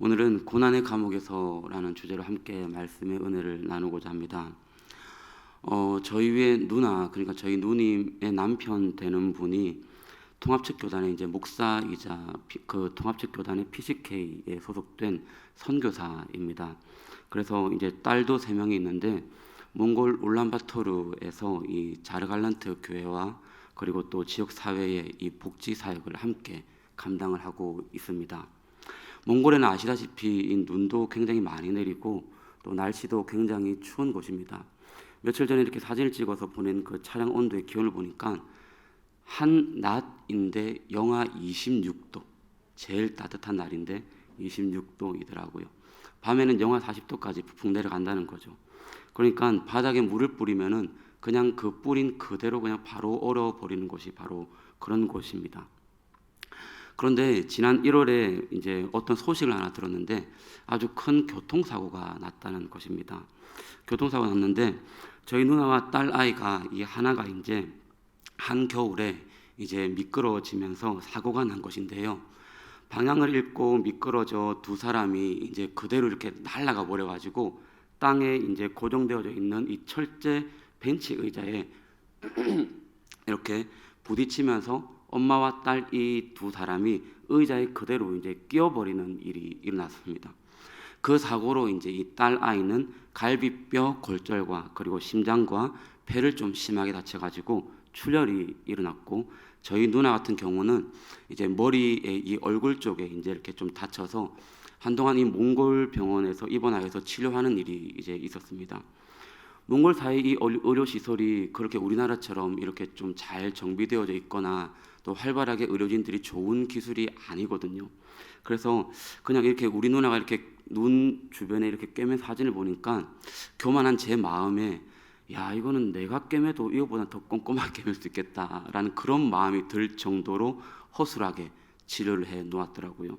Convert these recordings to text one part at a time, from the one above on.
오늘은 고난의 감옥에서라는 주제로 함께 말씀의 은혜를 나누고자 합니다. 저희의 누나, 그러니까 저희 누님의 남편 되는 분이 통합책교단의 이제 목사이자 그 통합책교단의 PCK에 소속된 선교사입니다. 그래서 이제 딸도 3명이 있는데 몽골 울란바토르에서 이 자르갈란트 교회와 그리고 또 지역 사회의 이 복지 사역을 함께 감당을 하고 있습니다. 몽골에는 아시다시피 이 눈도 굉장히 많이 내리고 또 날씨도 굉장히 추운 곳입니다. 며칠 전에 이렇게 사진을 찍어서 보낸 그 차량 온도의 기온을 보니까 한 낮인데 영하 26도, 제일 따뜻한 날인데 26도이더라고요. 밤에는 영하 40도까지 북풍 내려간다는 거죠. 그러니까 바닥에 물을 뿌리면은 그냥 그 뿌린 그대로 그냥 바로 얼어버리는 곳이 바로 그런 곳입니다. 그런데 지난 1월에 이제 어떤 소식을 하나 들었는데 아주 큰 교통사고가 났다는 것입니다. 교통사고가 났는데 저희 누나와 딸 아이가 이 하나가 이제 한겨울에 이제 미끄러지면서 사고가 난 것인데요. 방향을 잃고 미끄러져 두 사람이 이제 그대로 이렇게 날아가 버려가지고 땅에 이제 고정되어져 있는 이 철제 벤치 의자에 이렇게 부딪히면서 엄마와 딸 이 두 사람이 의자에 그대로 이제 끼어버리는 일이 일어났습니다. 그 사고로 이제 이 딸 아이는 갈비뼈 골절과 그리고 심장과 폐를 좀 심하게 다쳐가지고 출혈이 일어났고, 저희 누나 같은 경우는 이제 머리에 이 얼굴 쪽에 이제 이렇게 좀 다쳐서 한동안 이 몽골 병원에서 입원하여서 치료하는 일이 이제 있었습니다. 몽골 사회 이 의료 시설이 그렇게 우리나라처럼 이렇게 좀 잘 정비되어져 있거나 또 활발하게 의료진들이 좋은 기술이 아니거든요. 그래서 그냥 이렇게 우리 누나가 이렇게 눈 주변에 이렇게 꿰맨 사진을 보니까 교만한 제 마음에 야, 이거는 내가 꿰매도 이거보다 더 꼼꼼하게 꿰맬 수 있겠다라는 그런 마음이 들 정도로 허술하게 치료를 해 놓았더라고요.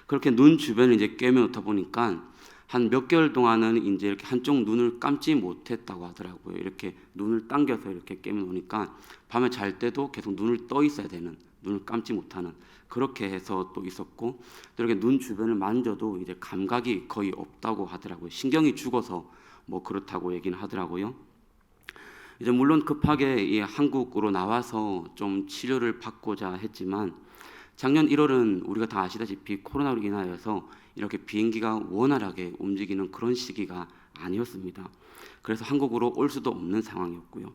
그렇게 눈 주변을 이제 꿰매 놓다 보니까 한 몇 개월 동안은 이제 이렇게 한쪽 눈을 감지 못했다고 하더라고요. 이렇게 눈을 당겨서 이렇게 꿰매 놓으니까 밤에 잘 때도 계속 눈을 떠 있어야 되는, 눈을 감지 못하는, 그렇게 해서 또 있었고, 또 이렇게 눈 주변을 만져도 이제 감각이 거의 없다고 하더라고요. 신경이 죽어서 뭐 그렇다고 얘기는 하더라고요. 이제 물론 급하게 이 한국으로 나와서 좀 치료를 받고자 했지만 작년 1월은 우리가 다 아시다시피 코로나로 인하여서 이렇게 비행기가 원활하게 움직이는 그런 시기가 아니었습니다. 그래서 한국으로 올 수도 없는 상황이었고요.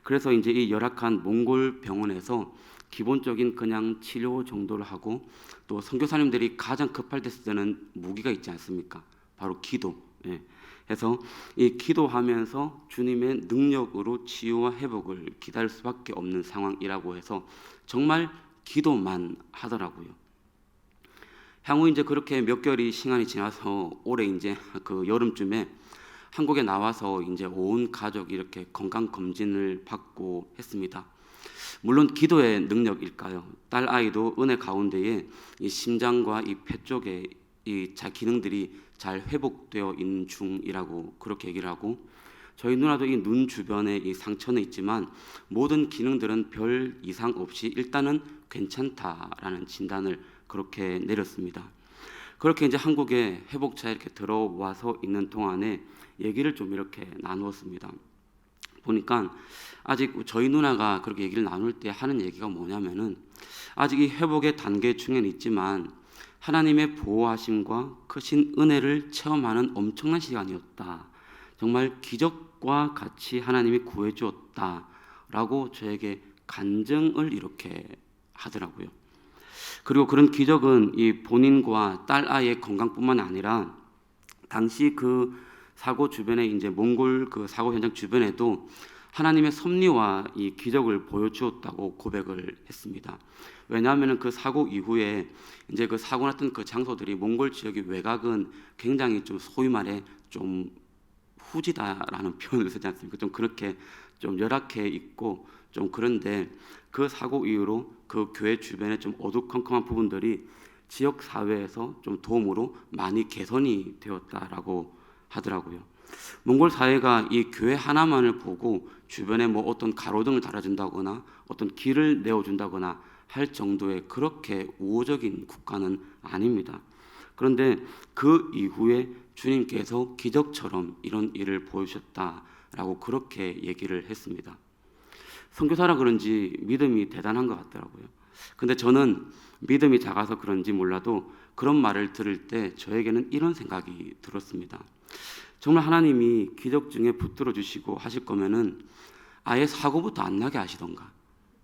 그래서 이제 이 열악한 몽골 병원에서 기본적인 그냥 치료 정도를 하고, 또 선교사님들이 가장 급할 때 쓰는 무기가 있지 않습니까? 바로 기도. 예. 그래서 이 기도하면서 주님의 능력으로 치유와 회복을 기다릴 수밖에 없는 상황이라고 해서 정말 기도만 하더라고요. 향후 이제 그렇게 몇 개월이 시간이 지나서 올해 이제 그 여름쯤에 한국에 나와서 이제 온 가족이 이렇게 건강 검진을 받고 했습니다. 물론 기도의 능력일까요? 딸 아이도 은혜 가운데에 이 심장과 이 폐 쪽에 이 기능들이 잘 회복되어 있는 중이라고 그렇게 얘기를 하고, 저희 누나도 이 눈 주변에 이 상처는 있지만 모든 기능들은 별 이상 없이 일단은 괜찮다라는 진단을 그렇게 내렸습니다. 그렇게 이제 한국에 회복차에 이렇게 들어와서 있는 동안에 얘기를 좀 이렇게 나누었습니다. 보니까 아직 저희 누나가 그렇게 얘기를 나눌 때 하는 얘기가 뭐냐면은 아직 이 회복의 단계 중에는 있지만 하나님의 보호하심과 크신 은혜를 체험하는 엄청난 시간이었다. 정말 기적과 같이 하나님이 구해주었다라고 저에게 간증을 이렇게 하더라고요. 그리고 그런 기적은 이 본인과 딸 아이의 건강뿐만 아니라 당시 그 사고 주변에 이제 몽골 그 사고 현장 주변에도 하나님의 섭리와 이 기적을 보여주었다고 고백을 했습니다. 왜냐하면 그 사고 이후에 이제 그 사고 났던 그 장소들이 몽골 지역의 외곽은 굉장히 좀 소위 말해 좀 후지다라는 표현을 쓰지 않습니까? 좀 그렇게 좀 열악해 있고 좀 그런데 그 사고 이후로 그 교회 주변에 좀 어두컴컴한 부분들이 지역 사회에서 좀 도움으로 많이 개선이 되었다라고 하더라고요. 몽골 사회가 이 교회 하나만을 보고 주변에 뭐 어떤 가로등을 달아준다거나 어떤 길을 내어준다거나 할 정도의 그렇게 우호적인 국가는 아닙니다. 그런데 그 이후에 주님께서 기적처럼 이런 일을 보여주셨다라고 그렇게 얘기를 했습니다. 선교사라 그런지 믿음이 대단한 것 같더라고요. 근데 저는 믿음이 작아서 그런지 몰라도 그런 말을 들을 때 저에게는 이런 생각이 들었습니다. 정말 하나님이 기적 중에 붙들어 주시고 하실 거면은 아예 사고부터 안 나게 하시던가.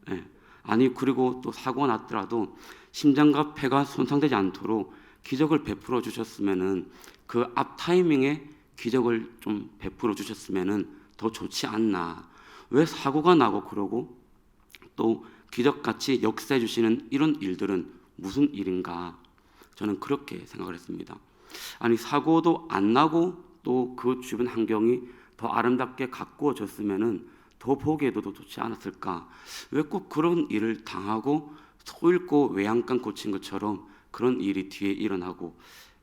예. 아니 그리고 또 사고가 났더라도 심장과 폐가 손상되지 않도록 기적을 베풀어 주셨으면은 그 앞 타이밍에 기적을 좀 베풀어 주셨으면은 더 좋지 않나. 왜 사고가 나고 그러고 또 기적같이 역사해 주시는 이런 일들은 무슨 일인가? 저는 그렇게 생각을 했습니다. 아니 사고도 안 나고 또 그 주변 환경이 더 아름답게 가꾸어졌으면은 더 보기에도 더 좋지 않았을까? 왜 꼭 그런 일을 당하고 소 잃고 외양간 고친 것처럼 그런 일이 뒤에 일어나고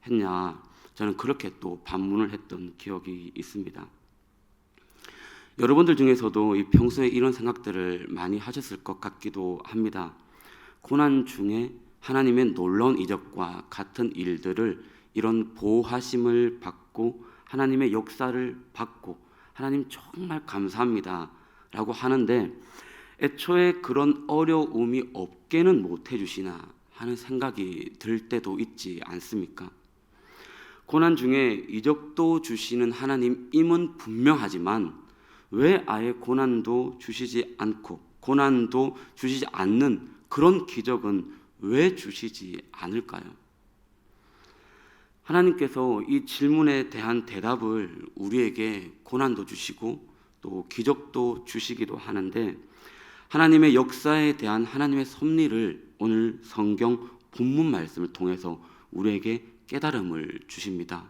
했냐? 저는 그렇게 또 반문을 했던 기억이 있습니다. 여러분들 중에서도 이 평소에 이런 생각들을 많이 하셨을 것 같기도 합니다. 고난 중에 하나님의 놀라운 이적과 같은 일들을 이런 보호하심을 받고 하나님의 역사를 받고 하나님 정말 감사합니다 라고 하는데 애초에 그런 어려움이 없게는 못 해주시나 하는 생각이 들 때도 있지 않습니까? 고난 중에 이적도 주시는 하나님임은 분명하지만 왜 아예 고난도 주시지 않고 고난도 주시지 않는 그런 기적은 왜 주시지 않을까요? 하나님께서 이 질문에 대한 대답을 우리에게 고난도 주시고 또 기적도 주시기도 하는데 하나님의 역사에 대한 하나님의 섭리를 오늘 성경 본문 말씀을 통해서 우리에게 깨달음을 주십니다.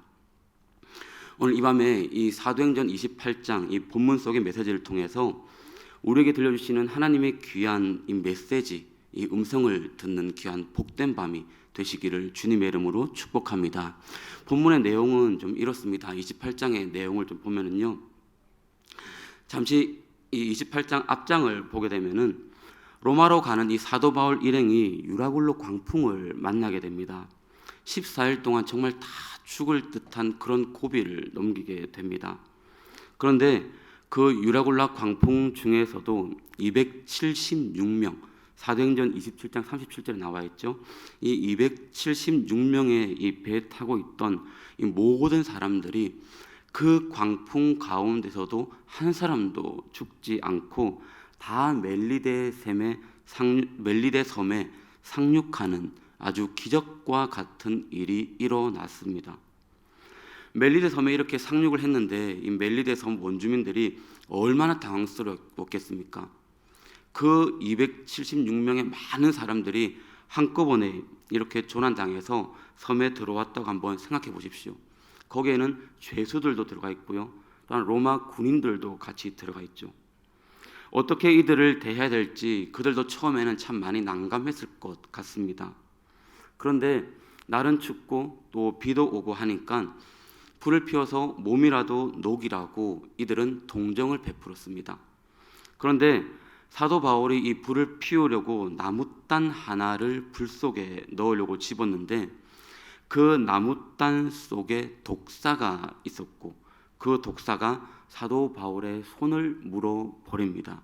오늘 이 밤에 이 사도행전 28장 이 본문 속의 메시지를 통해서 우리에게 들려주시는 하나님의 귀한 이 메시지, 이 음성을 듣는 귀한 복된 밤이 되시기를 주님의 이름으로 축복합니다. 본문의 내용은 좀 이렇습니다. 28장의 내용을 좀 보면은요, 잠시 이 28장 앞장을 보게 되면은 로마로 가는 이 사도 바울 일행이 유라굴로 광풍을 만나게 됩니다. 14일 동안 정말 다 죽을 듯한 그런 고비를 넘기게 됩니다. 그런데 그 유라굴라 광풍 중에서도 276명, 사도행전 27장 37절에 나와 있죠. 이 276명의 이 배에 타고 있던 이 모든 사람들이 그 광풍 가운데서도 한 사람도 죽지 않고 다 멜리데 섬에 상륙하는 아주 기적과 같은 일이 일어났습니다. 멜리데 섬에 이렇게 상륙을 했는데 이 멜리데 섬 원주민들이 얼마나 당황스러웠겠습니까? 그 276명의 많은 사람들이 한꺼번에 이렇게 조난당해서 섬에 들어왔다고 한번 생각해 보십시오. 거기에는 죄수들도 들어가 있고요. 또한 로마 군인들도 같이 들어가 있죠. 어떻게 이들을 대해야 될지 그들도 처음에는 참 많이 난감했을 것 같습니다. 그런데 날은 춥고 또 비도 오고 하니까 불을 피워서 몸이라도 녹이라고 이들은 동정을 베풀었습니다. 그런데 사도 바울이 이 불을 피우려고 나무단 하나를 불 속에 넣으려고 집었는데 그 나무단 속에 독사가 있었고 그 독사가 사도 바울의 손을 물어버립니다.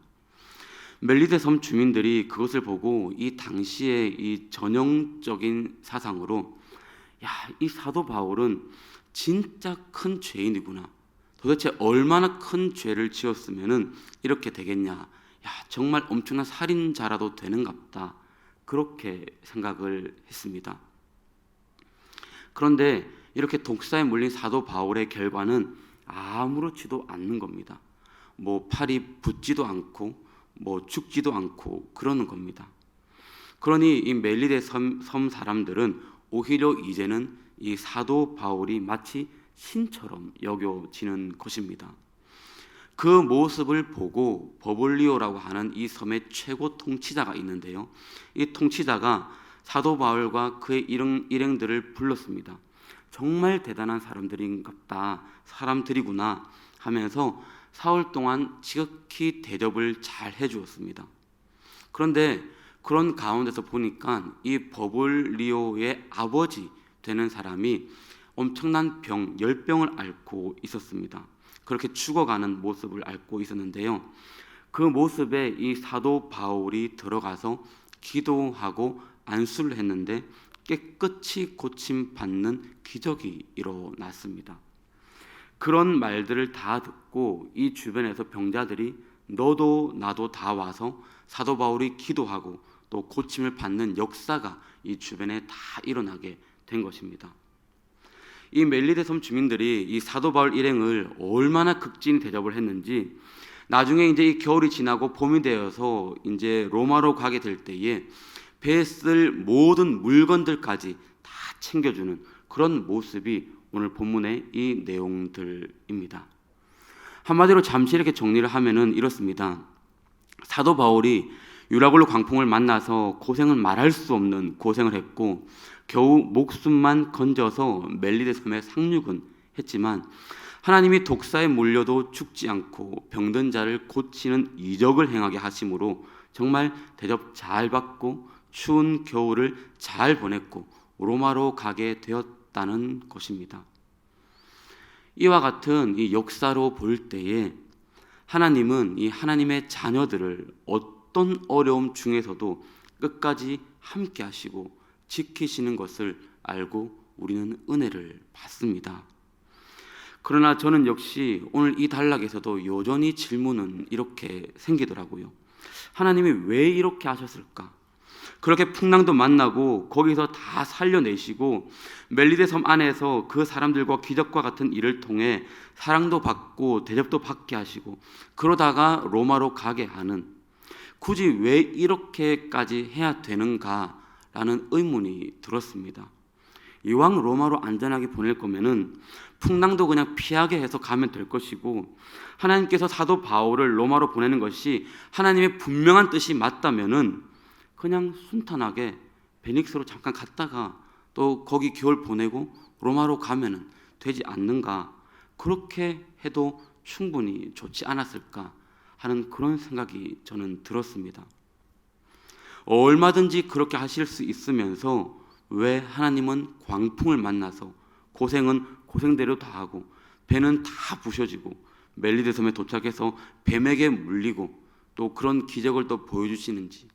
멜리데 섬 주민들이 그것을 보고 이 당시의 이 전형적인 사상으로 야, 이 사도 바울은 진짜 큰 죄인이구나. 도대체 얼마나 큰 죄를 지었으면은 이렇게 되겠냐. 야, 정말 엄청난 살인자라도 되는갑다. 그렇게 생각을 했습니다. 그런데 이렇게 독사에 물린 사도 바울의 결과는 아무렇지도 않는 겁니다. 뭐 팔이 붓지도 않고 뭐 죽지도 않고 그러는 겁니다. 그러니 이 멜리데 섬 사람들은 오히려 이제는 이 사도 바울이 마치 신처럼 여겨지는 것입니다. 그 모습을 보고 버블리오라고 하는 이 섬의 최고 통치자가 있는데요. 이 통치자가 사도 바울과 그의 일행들을 불렀습니다. 정말 대단한 사람들인갑다. 사람들이구나 하면서 사흘 동안 지극히 대접을 잘 해주었습니다. 그런데 그런 가운데서 보니까 이 버블리오의 아버지 되는 사람이 엄청난 병, 열병을 앓고 있었습니다. 그렇게 죽어가는 모습을 앓고 있었는데요. 그 모습에 이 사도 바울이 들어가서 기도하고 안수를 했는데 깨끗이 고침받는 기적이 일어났습니다. 그런 말들을 다 듣고 이 주변에서 병자들이 너도 나도 다 와서 사도 바울이 기도하고 또 고침을 받는 역사가 이 주변에 다 일어나게 된 것입니다. 이 멜리데 섬 주민들이 이 사도 바울 일행을 얼마나 극진히 대접을 했는지 나중에 이제 이 겨울이 지나고 봄이 되어서 이제 로마로 가게 될 때에 배에 쓸 모든 물건들까지 다 챙겨주는 그런 모습이 오늘 본문의 이 내용들입니다. 한마디로 잠시 이렇게 정리를 하면은 이렇습니다. 사도 바울이 유라굴로 광풍을 만나서 고생은 말할 수 없는 고생을 했고 겨우 목숨만 건져서 멜리데 섬에 상륙은 했지만 하나님이 독사에 물려도 죽지 않고 병든 자를 고치는 이적을 행하게 하심으로 정말 대접 잘 받고 추운 겨울을 잘 보냈고 로마로 가게 되었다는 것입니다. 이와 같은 이 역사로 볼 때에 하나님은 이 하나님의 자녀들을 어떤 어려움 중에서도 끝까지 함께 하시고 지키시는 것을 알고 우리는 은혜를 받습니다. 그러나 저는 역시 오늘 이 단락에서도 여전히 질문은 이렇게 생기더라고요. 하나님이 왜 이렇게 하셨을까? 그렇게 풍랑도 만나고 거기서 다 살려내시고 멜리데 섬 안에서 그 사람들과 기적과 같은 일을 통해 사랑도 받고 대접도 받게 하시고 그러다가 로마로 가게 하는, 굳이 왜 이렇게까지 해야 되는가라는 의문이 들었습니다. 이왕 로마로 안전하게 보낼 거면은 풍랑도 그냥 피하게 해서 가면 될 것이고 하나님께서 사도 바울을 로마로 보내는 것이 하나님의 분명한 뜻이 맞다면은 그냥 순탄하게 베닉스로 잠깐 갔다가 또 거기 겨울 보내고 로마로 가면은 되지 않는가, 그렇게 해도 충분히 좋지 않았을까 하는 그런 생각이 저는 들었습니다. 얼마든지 그렇게 하실 수 있으면서 왜 하나님은 광풍을 만나서 고생은 고생대로 다 하고 배는 다 부셔지고 멜리데 섬에 도착해서 뱀에게 물리고 또 그런 기적을 또 보여주시는지.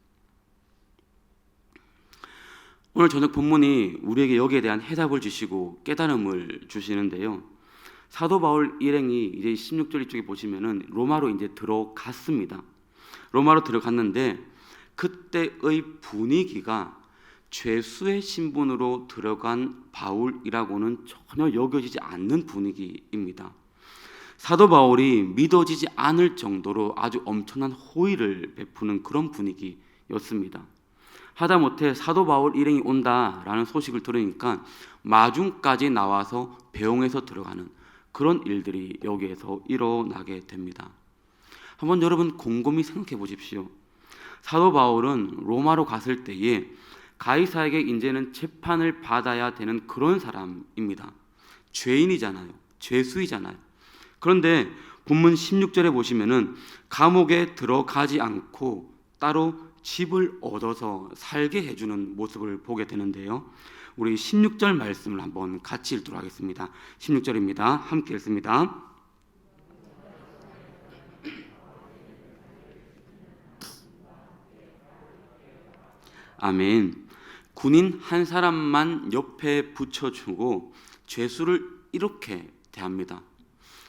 오늘 저녁 본문이 우리에게 여기에 대한 해답을 주시고 깨달음을 주시는데요. 사도 바울 일행이 이제 16절 이쪽에 보시면은 로마로 이제 들어갔습니다. 로마로 들어갔는데 그때의 분위기가 죄수의 신분으로 들어간 바울이라고는 전혀 여겨지지 않는 분위기입니다. 사도 바울이 믿어지지 않을 정도로 아주 엄청난 호의를 베푸는 그런 분위기였습니다. 하다못해 사도 바울 일행이 온다라는 소식을 들으니까 마중까지 나와서 배웅해서 들어가는 그런 일들이 여기에서 일어나게 됩니다. 한번 여러분 곰곰이 생각해 보십시오. 사도 바울은 로마로 갔을 때에 가이사에게 이제는 재판을 받아야 되는 그런 사람입니다. 죄인이잖아요. 죄수이잖아요. 그런데 본문 16절에 보시면은 감옥에 들어가지 않고 따로 집을 얻어서 살게 해주는 모습을 보게 되는데요. 우리 16절 말씀을 한번 같이 읽도록 하겠습니다. 16절입니다. 함께 읽습니다. 아멘. 군인 한 사람만 옆에 붙여주고 죄수를 이렇게 대합니다.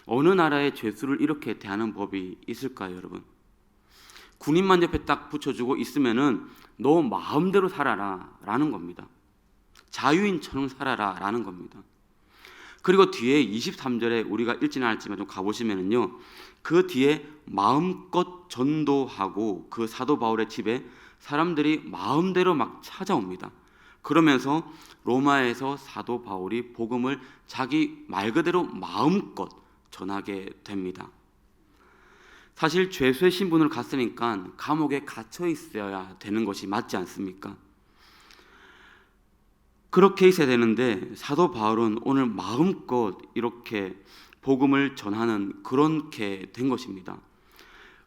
어느 나라의 죄수를 이렇게 대하는 법이 있을까요, 여러분? 군인만 옆에 딱 붙여주고 있으면은 너 마음대로 살아라 라는 겁니다. 자유인처럼 살아라 라는 겁니다. 그리고 뒤에 23절에 우리가 읽지는 않았지만 좀 가보시면은요, 그 뒤에 마음껏 전도하고 그 사도 바울의 집에 사람들이 마음대로 막 찾아옵니다. 그러면서 로마에서 사도 바울이 복음을 자기 말 그대로 마음껏 전하게 됩니다. 사실 죄수의 신분으로 갔으니까 감옥에 갇혀 있어야 되는 것이 맞지 않습니까? 그렇게 있어야 되는데 사도 바울은 오늘 마음껏 이렇게 복음을 전하는 그렇게 된 것입니다.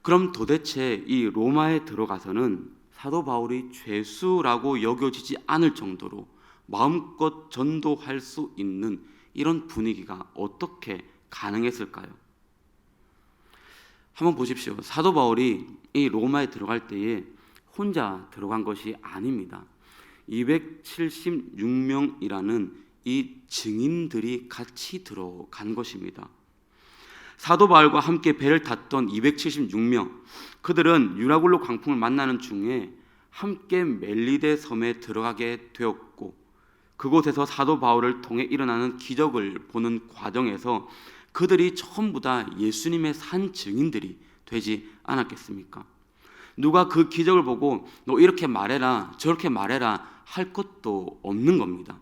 그럼 도대체 이 로마에 들어가서는 사도 바울이 죄수라고 여겨지지 않을 정도로 마음껏 전도할 수 있는 이런 분위기가 어떻게 가능했을까요? 한번 보십시오. 사도 바울이 이 로마에 들어갈 때에 혼자 들어간 것이 아닙니다. 276명이라는 이 증인들이 같이 들어간 것입니다. 사도 바울과 함께 배를 탔던 276명, 그들은 유라굴로 광풍을 만나는 중에 함께 멜리데 섬에 들어가게 되었고, 그곳에서 사도 바울을 통해 일어나는 기적을 보는 과정에서 그들이 전부 다 예수님의 산 증인들이 되지 않았겠습니까? 누가 그 기적을 보고 너 이렇게 말해라 저렇게 말해라 할 것도 없는 겁니다.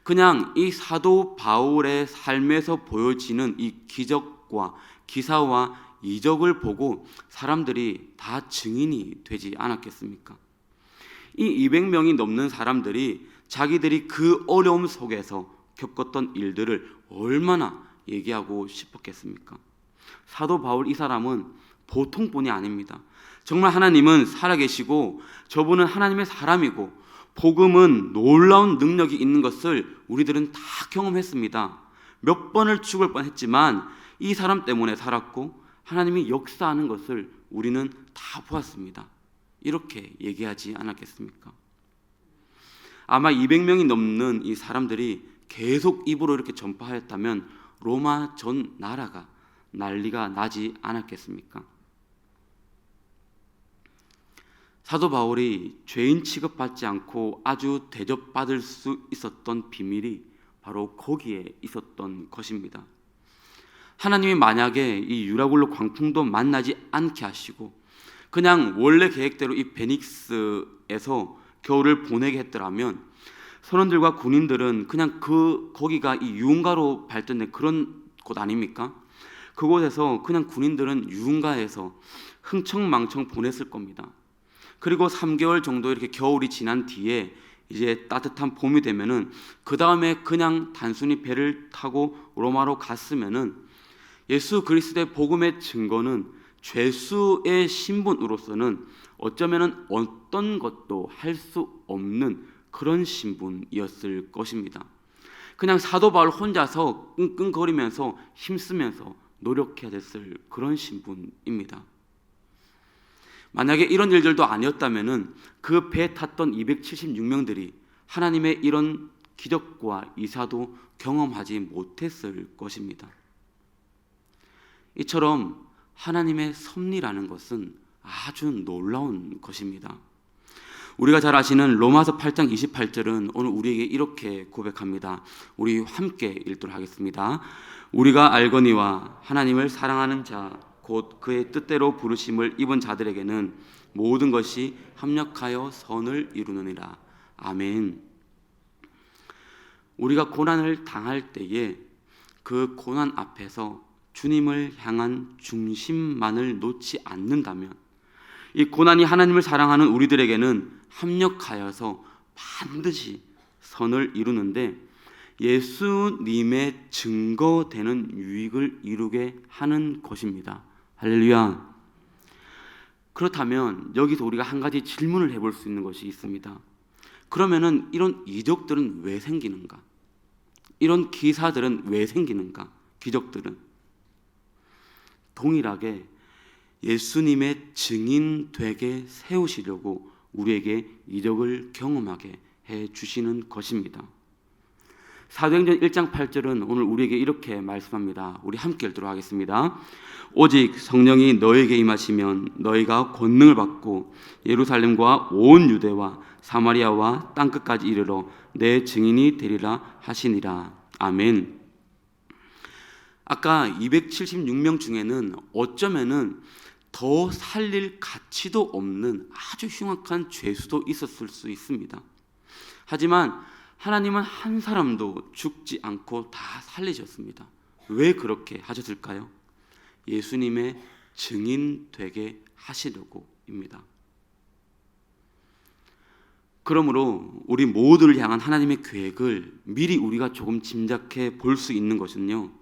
그냥 이 사도 바울의 삶에서 보여지는 이 기적과 기사와 이적을 보고 사람들이 다 증인이 되지 않았겠습니까? 이 200명이 넘는 사람들이 자기들이 그 어려움 속에서 겪었던 일들을 얼마나 얘기하고 싶었겠습니까? 사도 바울 이 사람은 보통 분이 아닙니다. 정말 하나님은 살아계시고 저분은 하나님의 사람이고 복음은 놀라운 능력이 있는 것을 우리들은 다 경험했습니다. 몇 번을 죽을 뻔했지만 이 사람 때문에 살았고 하나님이 역사하는 것을 우리는 다 보았습니다. 이렇게 얘기하지 않았겠습니까? 아마 200명이 넘는 이 사람들이 계속 입으로 이렇게 전파하였다면 로마 전 나라가 난리가 나지 않았겠습니까? 사도 바울이 죄인 취급받지 않고 아주 대접받을 수 있었던 비밀이 바로 거기에 있었던 것입니다. 하나님이 만약에 이 유라굴로 광풍도 만나지 않게 하시고 그냥 원래 계획대로 이 베닉스에서 겨울을 보내게 했더라면 선원들과 군인들은 그냥 거기가 이 유흥가로 발전된 그런 곳 아닙니까? 그곳에서 그냥 군인들은 유흥가에서 흥청망청 보냈을 겁니다. 그리고 3개월 정도 이렇게 겨울이 지난 뒤에 이제 따뜻한 봄이 되면은 그 다음에 그냥 단순히 배를 타고 로마로 갔으면은 예수 그리스도의 복음의 증거는 죄수의 신분으로서는 어쩌면은 어떤 것도 할 수 없는 그런 신분이었을 것입니다. 그냥 사도 바울 혼자서 끙끙거리면서 힘쓰면서 노력해야 됐을 그런 신분입니다. 만약에 이런 일들도 아니었다면은 그 배에 탔던 276명들이 하나님의 이런 기적과 이사도 경험하지 못했을 것입니다. 이처럼 하나님의 섭리라는 것은 아주 놀라운 것입니다. 우리가 잘 아시는 로마서 8장 28절은 오늘 우리에게 이렇게 고백합니다. 우리 함께 읽도록 하겠습니다. 우리가 알거니와 하나님을 사랑하는 자 곧 그의 뜻대로 부르심을 입은 자들에게는 모든 것이 합력하여 선을 이루느니라. 아멘. 우리가 고난을 당할 때에 그 고난 앞에서 주님을 향한 중심만을 놓지 않는다면 이 고난이 하나님을 사랑하는 우리들에게는 합력하여서 반드시 선을 이루는데 예수님의 증거되는 유익을 이루게 하는 것입니다. 할렐루야. 그렇다면 여기서 우리가 한 가지 질문을 해볼 수 있는 것이 있습니다. 그러면은 이런 이적들은 왜 생기는가? 이런 기사들은 왜 생기는가? 기적들은 동일하게 예수님의 증인 되게 세우시려고 우리에게 이적을 경험하게 해 주시는 것입니다. 사도행전 1장 8절은 오늘 우리에게 이렇게 말씀합니다. 우리 함께 읽도록 하겠습니다. 오직 성령이 너에게 임하시면 너희가 권능을 받고 예루살렘과 온 유대와 사마리아와 땅끝까지 이르러 내 증인이 되리라 하시니라. 아멘. 아까 276명 중에는 어쩌면은 더 살릴 가치도 없는 아주 흉악한 죄수도 있었을 수 있습니다. 하지만 하나님은 한 사람도 죽지 않고 다 살리셨습니다. 왜 그렇게 하셨을까요? 예수님의 증인 되게 하시려고입니다. 그러므로 우리 모두를 향한 하나님의 계획을 미리 우리가 조금 짐작해 볼 수 있는 것은요,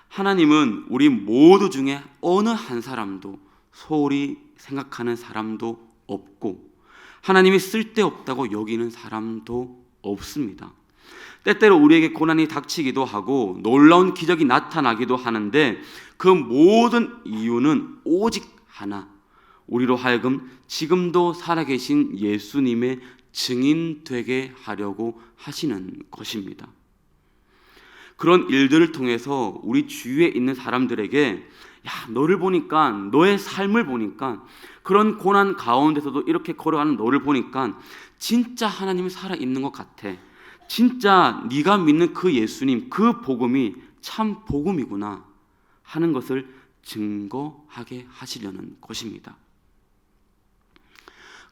하나님은 우리 모두 중에 어느 한 사람도 소홀히 생각하는 사람도 없고 하나님이 쓸데없다고 여기는 사람도 없습니다. 때때로 우리에게 고난이 닥치기도 하고 놀라운 기적이 나타나기도 하는데 그 모든 이유는 오직 하나, 우리로 하여금 지금도 살아계신 예수님의 증인 되게 하려고 하시는 것입니다. 그런 일들을 통해서 우리 주위에 있는 사람들에게 너를 보니까, 너의 삶을 보니까, 그런 고난 가운데서도 이렇게 걸어가는 너를 보니까 진짜 하나님이 살아있는 것 같아. 진짜 네가 믿는 그 예수님, 그 복음이 참 복음이구나 하는 것을 증거하게 하시려는 것입니다.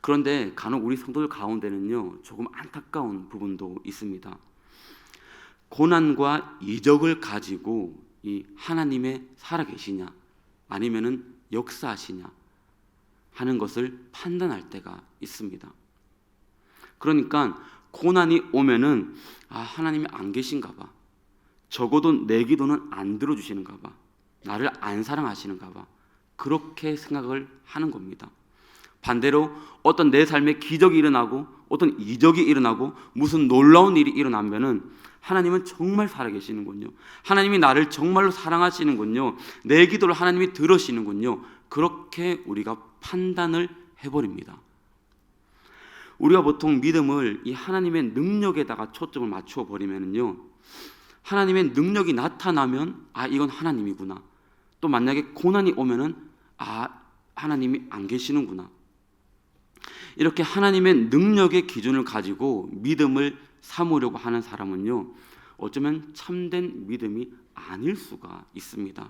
그런데 간혹 우리 성도들 가운데는요, 조금 안타까운 부분도 있습니다. 고난과 이적을 가지고 이 하나님의 살아계시냐 아니면은 역사하시냐 하는 것을 판단할 때가 있습니다. 그러니까 고난이 오면은 하나님이 안 계신가 봐, 적어도 내 기도는 안 들어주시는가 봐, 나를 안 사랑하시는가 봐, 그렇게 생각을 하는 겁니다. 반대로 어떤 내 삶에 기적이 일어나고 어떤 이적이 일어나고 무슨 놀라운 일이 일어나면은 하나님은 정말 살아계시는군요, 하나님이 나를 정말로 사랑하시는군요, 내 기도를 하나님이 들으시는군요, 그렇게 우리가 판단을 해버립니다. 우리가 보통 믿음을 이 하나님의 능력에다가 초점을 맞추어 버리면요, 하나님의 능력이 나타나면 이건 하나님이구나, 또 만약에 고난이 오면은 하나님이 안 계시는구나, 이렇게 하나님의 능력의 기준을 가지고 믿음을 삼으려고 하는 사람은요, 어쩌면 참된 믿음이 아닐 수가 있습니다.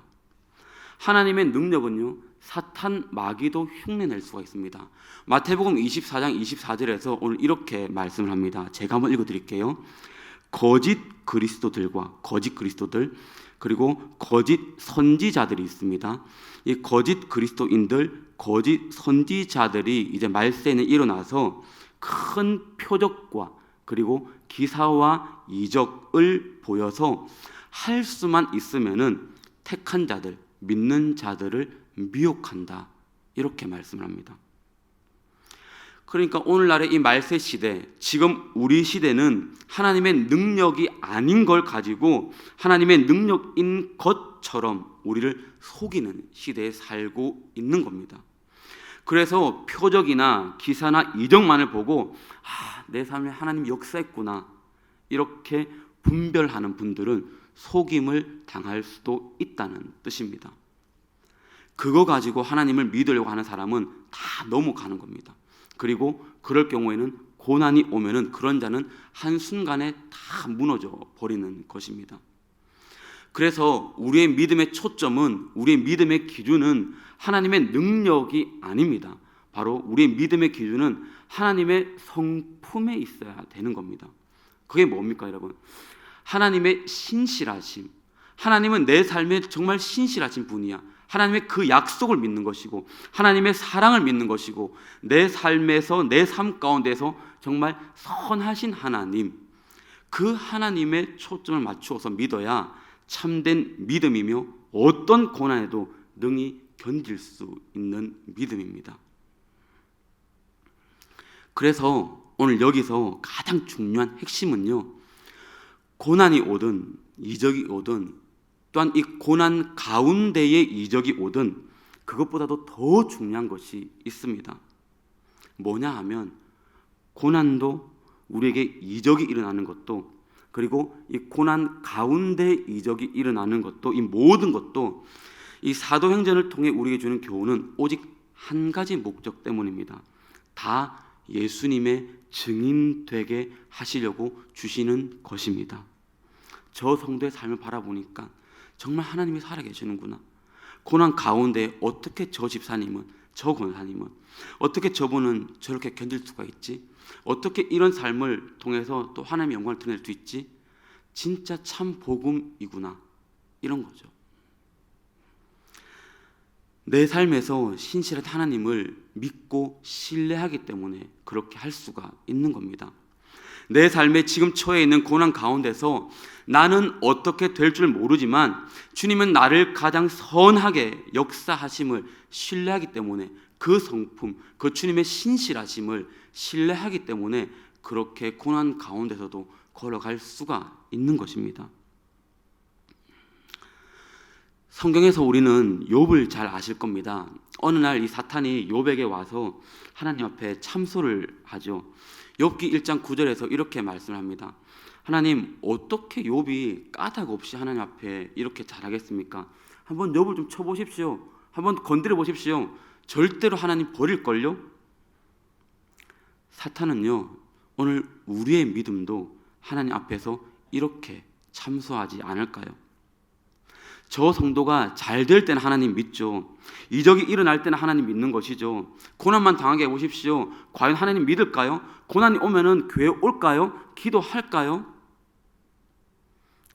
하나님의 능력은요, 사탄 마귀도 흉내낼 수가 있습니다. 마태복음 24장 24절에서 오늘 이렇게 말씀을 합니다. 제가 한번 읽어드릴게요. 거짓 그리스도들과 거짓 그리스도들, 그리고 거짓 선지자들이 있습니다. 이 거짓 그리스도인들, 거짓 선지자들이 이제 말세는 일어나서 큰 표적과 그리고 기사와 이적을 보여서 할 수만 있으면은 택한 자들, 믿는 자들을 미혹한다, 이렇게 말씀을 합니다. 그러니까 오늘날의 이 말세 시대, 지금 우리 시대는 하나님의 능력이 아닌 걸 가지고 하나님의 능력인 것처럼 우리를 속이는 시대에 살고 있는 겁니다. 그래서 표적이나 기사나 이적만을 보고 내 삶에 하나님이 역사했구나, 이렇게 분별하는 분들은 속임을 당할 수도 있다는 뜻입니다. 그거 가지고 하나님을 믿으려고 하는 사람은 다 넘어가는 겁니다. 그리고 그럴 경우에는 고난이 오면은 그런 자는 한순간에 다 무너져 버리는 것입니다. 그래서 우리의 믿음의 초점은, 우리의 믿음의 기준은 하나님의 능력이 아닙니다. 바로 우리의 믿음의 기준은 하나님의 성품에 있어야 되는 겁니다. 그게 뭡니까, 여러분? 하나님의 신실하심. 하나님은 내 삶에 정말 신실하신 분이야. 하나님의 그 약속을 믿는 것이고 하나님의 사랑을 믿는 것이고 내 삶에서, 내 삶 가운데서 정말 선하신 하나님, 그 하나님의 초점을 맞추어서 믿어야 참된 믿음이며 어떤 고난에도 능히 견딜 수 있는 믿음입니다. 그래서 오늘 여기서 가장 중요한 핵심은요, 고난이 오든 이적이 오든 또한 이 고난 가운데에 이적이 오든 그것보다도 더 중요한 것이 있습니다. 뭐냐 하면 고난도 우리에게 이적이 일어나는 것도, 그리고 이 고난 가운데 이적이 일어나는 것도, 이 모든 것도 이 사도행전을 통해 우리에게 주는 교훈은 오직 한 가지 목적 때문입니다. 다 예수님의 증인 되게 하시려고 주시는 것입니다. 저 성도의 삶을 바라보니까 정말 하나님이 살아계시는구나. 고난 가운데 어떻게 저 집사님은, 저 권사님은, 어떻게 저분은 저렇게 견딜 수가 있지? 어떻게 이런 삶을 통해서 또 하나님의 영광을 드러낼 수 있지? 진짜 참 복음이구나, 이런 거죠. 내 삶에서 신실한 하나님을 믿고 신뢰하기 때문에 그렇게 할 수가 있는 겁니다. 내 삶에 지금 처해 있는 고난 가운데서 나는 어떻게 될 줄 모르지만 주님은 나를 가장 선하게 역사하심을 신뢰하기 때문에 그 성품, 그 주님의 신실하심을 신뢰하기 때문에 그렇게 고난 가운데서도 걸어갈 수가 있는 것입니다. 성경에서 우리는 욥을 잘 아실 겁니다. 어느 날 이 사탄이 욥에게 와서 하나님 앞에 참소를 하죠. 욥기 1장 9절에서 이렇게 말씀을 합니다. 하나님, 어떻게 욥이 까닭 없이 하나님 앞에 이렇게 잘하겠습니까? 한번 욥을 좀 쳐보십시오. 한번 건드려 보십시오. 절대로 하나님 버릴걸요? 사탄은요, 오늘 우리의 믿음도 하나님 앞에서 이렇게 참소하지 않을까요? 저 성도가 잘 될 때는 하나님 믿죠. 이적이 일어날 때는 하나님 믿는 것이죠. 고난만 당하게 해보십시오. 과연 하나님 믿을까요? 고난이 오면은 교회 올까요? 기도할까요?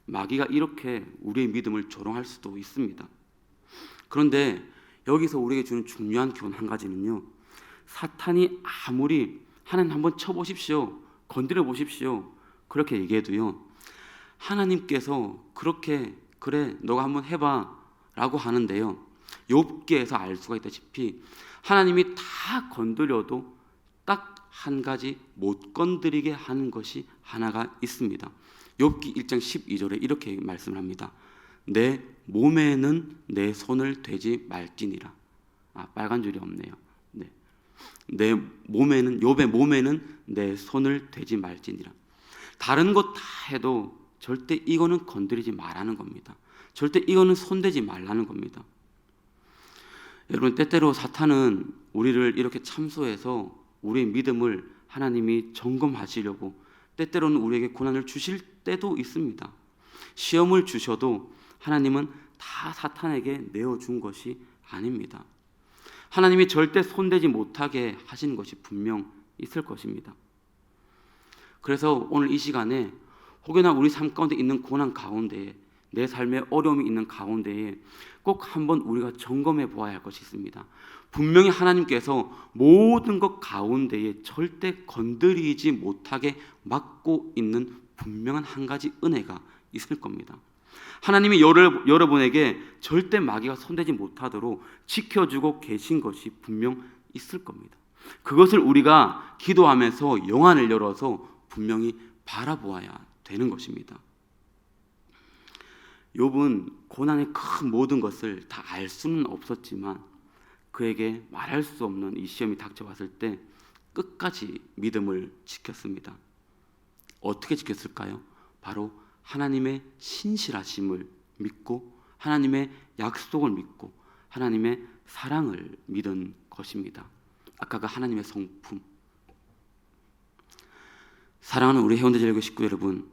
마귀가 이렇게 우리의 믿음을 조롱할 수도 있습니다. 그런데 여기서 우리에게 주는 중요한 교훈 한 가지는요, 사탄이 아무리 하나님 한번 쳐보십시오, 건드려 보십시오 그렇게 얘기해도요, 하나님께서 그렇게 그래 너가 한번 해봐 라고 하는데요, 욥기에서 알 수가 있다시피 하나님이 다 건드려도 딱 한 가지 못 건드리게 하는 것이 하나가 있습니다. 욥기 1장 12절에 이렇게 말씀을 합니다. 내 몸에는 내 손을 대지 말지니라. 빨간 줄이 없네요. 네. 내 몸에는, 욥의 몸에는 내 손을 대지 말지니라. 다른 것 다 해도 절대 이거는 건드리지 말라는 겁니다. 절대 이거는 손대지 말라는 겁니다. 여러분, 때때로 사탄은 우리를 이렇게 참소해서 우리의 믿음을 하나님이 점검하시려고 때때로는 우리에게 고난을 주실 때도 있습니다. 시험을 주셔도 하나님은 다 사탄에게 내어준 것이 아닙니다. 하나님이 절대 손대지 못하게 하시는 것이 분명 있을 것입니다. 그래서 오늘 이 시간에 혹여나 우리 삶 가운데 있는 고난 가운데에, 내 삶에 어려움이 있는 가운데에 꼭 한번 우리가 점검해 보아야 할 것이 있습니다. 분명히 하나님께서 모든 것 가운데에 절대 건드리지 못하게 막고 있는 분명한 한 가지 은혜가 있을 겁니다. 하나님이 여러분에게 절대 마귀가 손대지 못하도록 지켜주고 계신 것이 분명 있을 겁니다. 그것을 우리가 기도하면서 영안을 열어서 분명히 바라보아야 되는 것입니다. 욥은 고난의 큰 모든 것을 다 알 수는 없었지만 그에게 말할 수 없는 이 시험이 닥쳐왔을 때 끝까지 믿음을 지켰습니다. 어떻게 지켰을까요? 바로 하나님의 신실하심을 믿고 하나님의 약속을 믿고 하나님의 사랑을 믿은 것입니다. 아까 그 하나님의 성품. 사랑하는 우리 해운대제일교회 식구 여러분,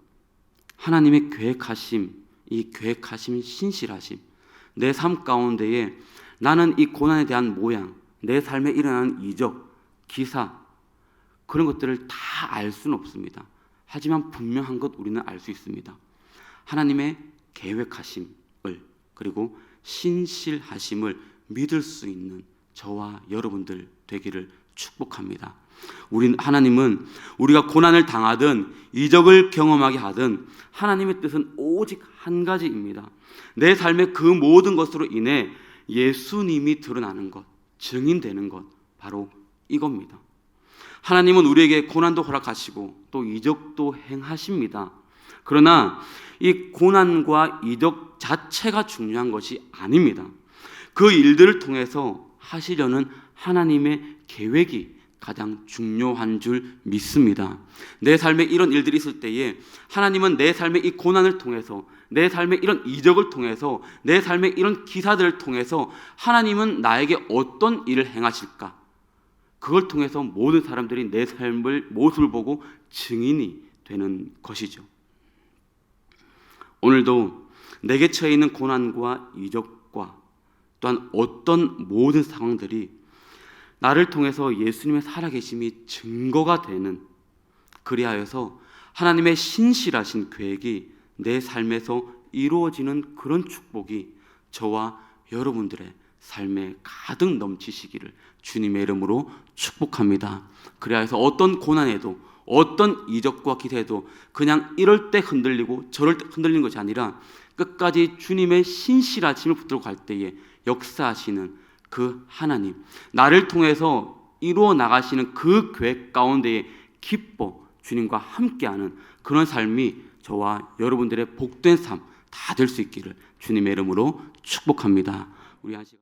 하나님의 계획하심, 이 계획하심, 신실하심, 내 삶 가운데에 나는 이 고난에 대한 모양, 내 삶에 일어나는 이적, 기사, 그런 것들을 다 알 수는 없습니다. 하지만 분명한 것 우리는 알 수 있습니다. 하나님의 계획하심을, 그리고 신실하심을 믿을 수 있는 저와 여러분들 되기를 축복합니다. 하나님은 우리가 고난을 당하든 이적을 경험하게 하든 하나님의 뜻은 오직 한 가지입니다. 내 삶의 그 모든 것으로 인해 예수님이 드러나는 것, 증인되는 것, 바로 이겁니다. 하나님은 우리에게 고난도 허락하시고 또 이적도 행하십니다. 그러나 이 고난과 이적 자체가 중요한 것이 아닙니다. 그 일들을 통해서 하시려는 하나님의 계획이 가장 중요한 줄 믿습니다. 내 삶에 이런 일들이 있을 때에 하나님은 내 삶의 이 고난을 통해서, 내 삶의 이런 이적을 통해서, 내 삶의 이런 기사들을 통해서 하나님은 나에게 어떤 일을 행하실까? 그걸 통해서 모든 사람들이 내 삶을 모습을 보고 증인이 되는 것이죠. 오늘도 내게 처해 있는 고난과 이적과 또한 어떤 모든 상황들이 나를 통해서 예수님의 살아계심이 증거가 되는, 그리하여서 하나님의 신실하신 계획이 내 삶에서 이루어지는 그런 축복이 저와 여러분들의 삶에 가득 넘치시기를 주님의 이름으로 축복합니다. 그리하여서 어떤 고난에도 어떤 이적과 기대도 그냥 이럴 때 흔들리고 저럴 때 흔들리는 것이 아니라 끝까지 주님의 신실하심을 붙들고 갈 때에 역사하시는 그 하나님, 나를 통해서 이루어 나가시는 그 계획 가운데에 기뻐 주님과 함께하는 그런 삶이 저와 여러분들의 복된 삶 다 될 수 있기를 주님의 이름으로 축복합니다. 우리 한 시간